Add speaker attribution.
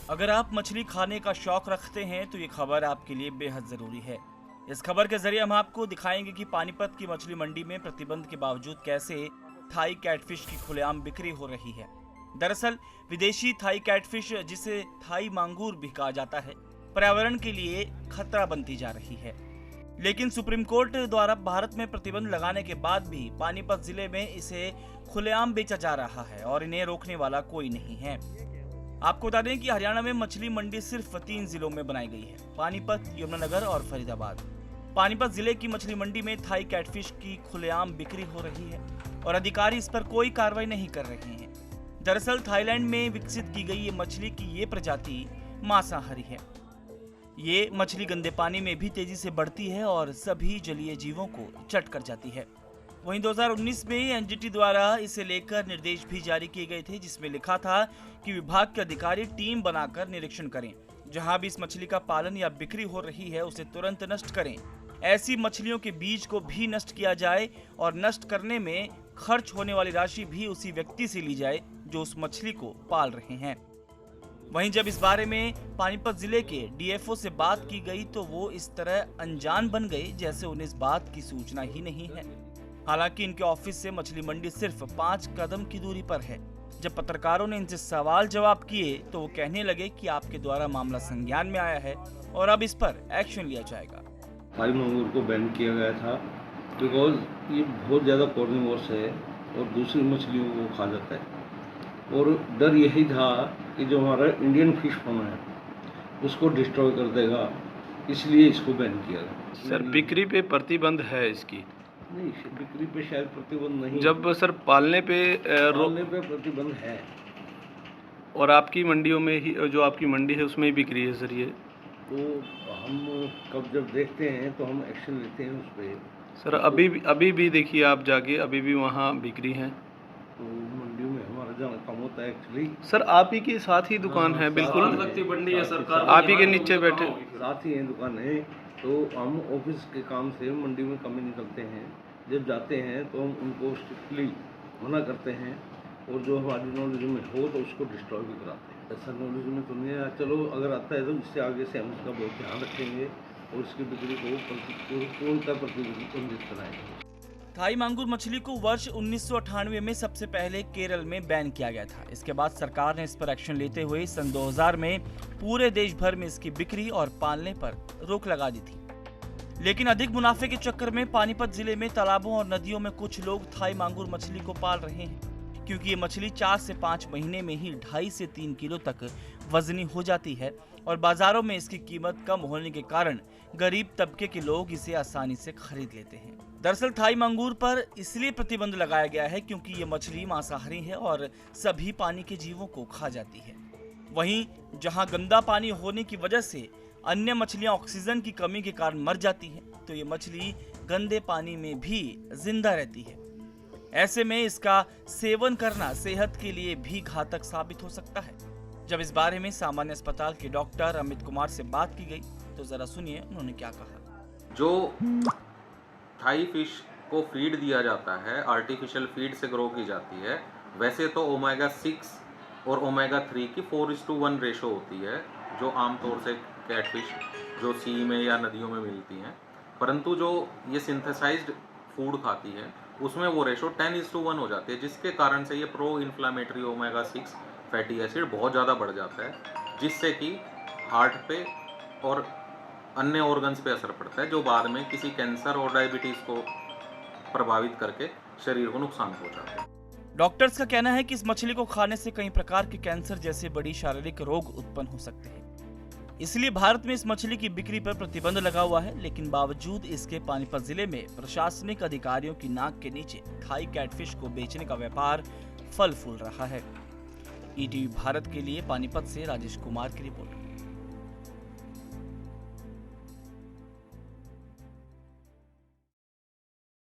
Speaker 1: अगर आप मछली खाने का शौक रखते हैं तो ये खबर आपके लिए बेहद ज़रूरी है। इस खबर के जरिए हम आपको दिखाएंगे कि पानीपत की मछली मंडी में प्रतिबंध के बावजूद कैसे थाई कैटफिश की खुलेआम बिक्री हो रही है। दरअसल विदेशी थाई कैटफिश, जिसे थाई मांगूर भी कहा जाता है, पर्यावरण के लिए खतरा बनती जा रही है। लेकिन सुप्रीम कोर्ट द्वारा भारत में प्रतिबंध लगाने के बाद भी पानीपत जिले में इसे खुलेआम बेचा जा रहा है और इन्हें रोकने वाला कोई नहीं है। आपको बता दें कि हरियाणा में मछली मंडी सिर्फ 3 जिलों में बनाई गई है: पानीपत, यमुनानगर और फरीदाबाद। पानीपत जिले की मछली मंडी में थाई कैटफिश की खुलेआम बिक्री हो रही है और अधिकारी इस पर कोई कार्रवाई नहीं कर रहे हैं। दरअसल थाईलैंड में विकसित की गई ये मछली की ये प्रजाति मांसाहारी है। ये मछली गंदे पानी में भी तेजी से बढ़ती है और सभी जलीय जीवों को चट कर जाती है। वहीं 2019 में एनजीटी द्वारा इसे लेकर निर्देश भी जारी किए गए थे, जिसमें लिखा था कि विभाग के अधिकारी टीम बनाकर निरीक्षण करें। जहां भी इस मछली का पालन या बिक्री हो रही है उसे तुरंत नष्ट करें। ऐसी मछलियों के बीज को भी नष्ट किया जाए और नष्ट करने में खर्च होने वाली राशि भी उसी व्यक्ति से ली जाए जो उस मछली को पाल रहे हैं। वहीं जब इस बारे में पानीपत जिले के डीएफओ से बात की गई तो वो इस तरह अनजान बन गए जैसे उन्हें इस बात की सूचना ही नहीं है। हालांकि इनके ऑफिस से मछली मंडी सिर्फ 5 कदम की दूरी पर है। जब पत्रकारों ने इनसे सवाल जवाब किए तो वो कहने लगे कि आपके द्वारा मामला संज्ञान में आया है और अब इस पर एक्शन लिया जाएगा।
Speaker 2: थाई मांगूर को बैन किया गया था बिकॉज ये बहुत ज़्यादा कार्निवोरस है और दूसरी मछलियों को खा जाता है, और डर यही था कि जो हमारा इंडियन फिश फार्म है उसको डिस्ट्रॉय कर देगा, इसलिए इसको बैन किया गया।
Speaker 3: सर बिक्री पे प्रतिबंध है इसकी?
Speaker 2: नहीं, बिक्री पे शायद प्रतिबंध नहीं।
Speaker 3: जब सर पालने पे
Speaker 2: प्रतिबंध है।
Speaker 3: और आपकी मंडियों में ही, जो आपकी मंडी है उसमें ही बिक्री है सर ये?
Speaker 2: तो हम कब जब देखते हैं तो हम एक्शन लेते हैं उस पर।
Speaker 3: सर अभी भी देखिए आप जाके, अभी भी वहाँ बिक्री है।
Speaker 2: तो मंडियों में हमारा जाना कम होता है एक्चुअली।
Speaker 3: सर आप ही के साथ ही दुकान है? बिल्कुल
Speaker 4: लगती मंडी है सरकार,
Speaker 3: आप ही के नीचे बैठे
Speaker 2: साथ ही हैं दुकानें। तो हम ऑफिस के काम से मंडी में कम ही निकलते हैं। जब जाते हैं तो हम उनको स्ट्रिक्टली मना करते हैं और जो हमारी नॉलेज में हो तो उसको डिस्ट्रॉय भी कराते हैं। ऐसा नॉलेज में तो नहीं है, चलो अगर आता है तो इससे आगे से हम उसका बहुत ध्यान रखेंगे और इसकी बिक्री को पूर्णतः प्रतिबंधित कराएंगे।
Speaker 1: थाई मांगूर मछली को वर्ष 1998 में सबसे पहले केरल में बैन किया गया था। इसके बाद सरकार ने इस पर एक्शन लेते हुए सन 2000 में पूरे देश भर में इसकी बिक्री और पालने पर रोक लगा दी थी। लेकिन अधिक मुनाफे के चक्कर में पानीपत जिले में तालाबों और नदियों में कुछ लोग थाई मांगूर मछली को पाल रहे हैं, क्योंकि ये मछली 4 से 5 महीने में ही 2.5 से 3 किलो तक वजनी हो जाती है और बाजारों में इसकी कीमत कम होने के कारण गरीब तबके के लोग इसे आसानी से खरीद लेते हैं। दरअसल थाई मांगूर पर इसलिए प्रतिबंध लगाया गया है क्योंकि ये मछली मांसाहारी है और सभी पानी के जीवों को खा जाती है। वहीं जहां गंदा पानी होने की वजह से अन्य मछलियां ऑक्सीजन की कमी के कारण मर जाती हैं, तो ये मछली गंदे पानी में भी जिंदा रहती है। ऐसे में इसका सेवन करना सेहत के लिए भी घातक साबित हो सकता है। जब इस बारे में सामान्य अस्पताल के डॉक्टर अमित कुमार से बात की गई तो जरा सुनिए उन्होंने क्या कहा।
Speaker 4: जो थाई फिश को फीड दिया जाता है, आर्टिफिशियल फीड से ग्रो की जाती है। वैसे तो ओमेगा 6 और ओमेगा 3 की 4:1 रेशो होती है, जो आमतौर से कैटफिश जो सी में या नदियों में मिलती हैं, परंतु जो ये सिंथेसाइज्ड फूड खाती है उसमें वो रेशो 10:1 हो जाती है, जिसके कारण से ये pro inflammatory omega 6 fatty acid बहुत ज़्यादा बढ़ जाता है, जिससे कि हार्ट पे और अन्य ऑर्गन्स पे असर पड़ता है, जो बाद में किसी कैंसर और डायबिटीज़ को प्रभावित करके शरीर को नुकसान पहुंचाता है।
Speaker 1: डॉक्टर्स का कहना है कि इस मछली को खाने से कई प्रकार के कैंसर जैसे बड़ी शारीरिक रोग उत्पन्न हो सकते हैं। इसलिए भारत में इस मछली की बिक्री पर प्रतिबंध लगा हुआ है, लेकिन बावजूद इसके पानीपत जिले में प्रशासनिक अधिकारियों की नाक के नीचे थाई कैटफिश को बेचने का व्यापार फल फूल रहा है। ईटीवी भारत के लिए पानीपत से राजेश कुमार की रिपोर्ट।